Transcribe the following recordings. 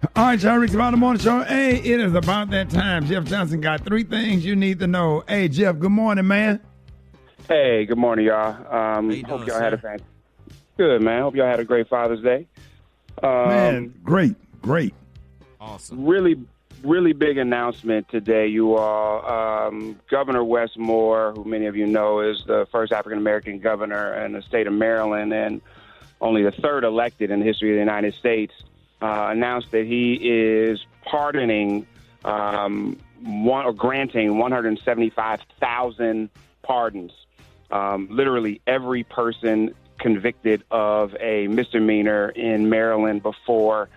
All right, y'all, Rickey about the morning show. Hey, it is about that time. Jeff Johnson got 3 things you need to know. Hey, Jeff, good morning, man. Hey, good morning, y'all. Hope y'all had a good, man. Hope y'all had a great Father's Day. Man, great. Awesome. Really big announcement today, you all. Governor Wes Moore, who many of you know is the first African-American governor in the state of Maryland and only the third elected in the history of the United States, announced that he is pardoning granting 175,000 pardons. Literally every person convicted of a misdemeanor in Maryland before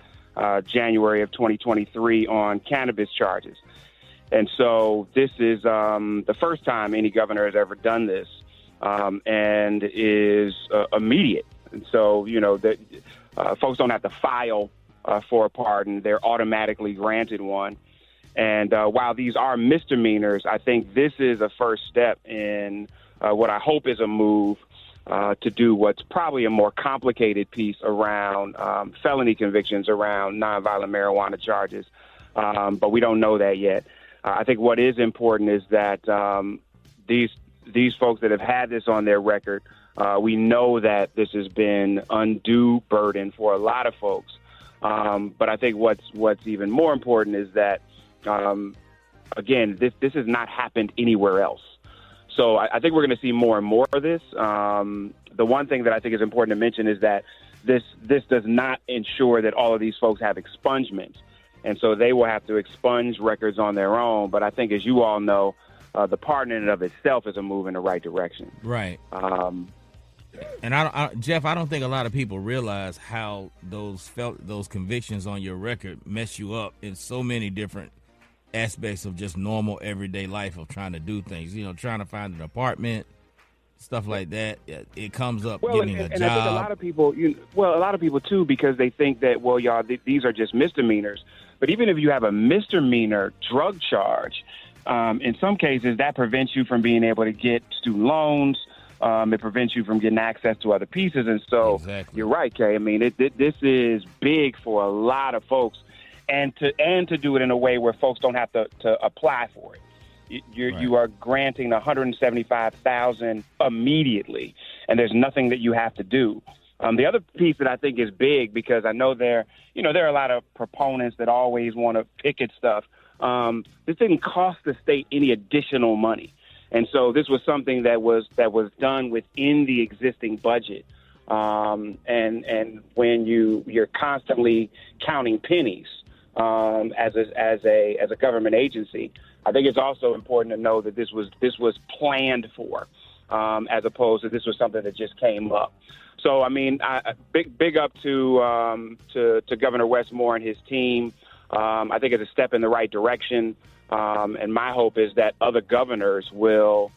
January of 2023 on cannabis charges. And so this is the first time any governor has ever done this, and is immediate. And so, that folks don't have to file for a pardon. They're automatically granted one. And while these are misdemeanors, I think this is a first step in what I hope is a move to do what's probably a more complicated piece around felony convictions around nonviolent marijuana charges. But we don't know that yet. I think what is important is that these folks that have had this on their record, we know that this has been undue burden for a lot of folks. But I think what's even more important is that, again, this has not happened anywhere else. So I think we're going to see more and more of this. The one thing that I think is important to mention is that this does not ensure that all of these folks have expungement. And so they will have to expunge records on their own. But I think, as you all know, the pardon in and of itself is a move in the right direction. Right. And Jeff, I don't think a lot of people realize how those convictions on your record mess you up in so many different aspects of just normal everyday life of trying to do things. Trying to find an apartment, stuff like that. It comes up getting a job. I think a lot of people too, because they think that, y'all, these are just misdemeanors. But even if you have a misdemeanor drug charge, in some cases that prevents you from being able to get student loans. It prevents you from getting access to other pieces. And so Exactly. You're right, Kay. I mean, this is big for a lot of folks. And to do it in a way where folks don't have to apply for it. You are granting 175,000 immediately, and there's nothing that you have to do. The other piece that I think is big, because I know there are a lot of proponents that always want to pick at stuff. This didn't cost the state any additional money, and so this was something that was done within the existing budget. And when you're constantly counting pennies. As a government agency, I think it's also important to know that this was planned for, as opposed to this was something that just came up. So I mean, big up to Governor Wes Moore and his team. I think it's a step in the right direction, and my hope is that other governors will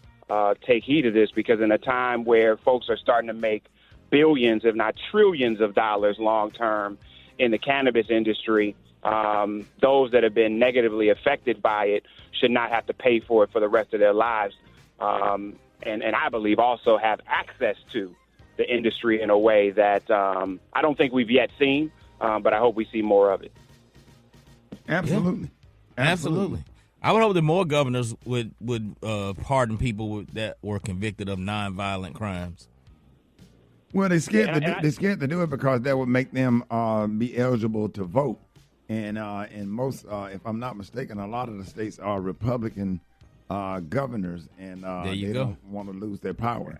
take heed of this, because in a time where folks are starting to make billions, if not trillions, of dollars long term in the cannabis industry. Those that have been negatively affected by it should not have to pay for it for the rest of their lives. And I believe also have access to the industry in a way that I don't think we've yet seen, but I hope we see more of it. Absolutely. Yeah. Absolutely. I would hope that more governors would pardon people that were convicted of nonviolent crimes. Well, they're scared to do it because that would make them be eligible to vote. And in most, if I'm not mistaken, a lot of the states are Republican governors, and they don't want to lose their power.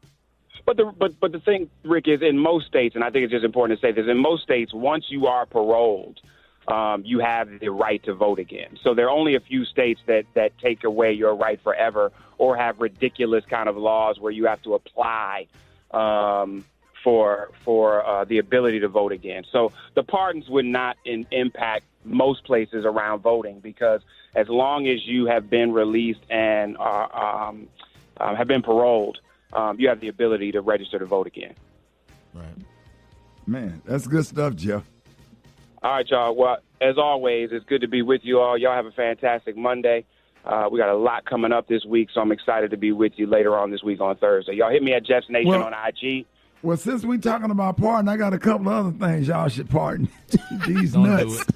But the thing, Rick, is in most states, and I think it's just important to say this, in most states, once you are paroled, you have the right to vote again. So there are only a few states that take away your right forever, or have ridiculous kind of laws where you have to apply for the ability to vote again. So the pardons would not impact most places around voting, because as long as you have been released and have been paroled, you have the ability to register to vote again. Right. Man, that's good stuff, Jeff. All right, y'all. Well, as always, it's good to be with you all. Y'all have a fantastic Monday. We got a lot coming up this week, so I'm excited to be with you later on this week on Thursday. Y'all hit me at Jeff's Nation on IG. Well, since we're talking about pardon, I got a couple of other things y'all should pardon. These Don't nuts. do it.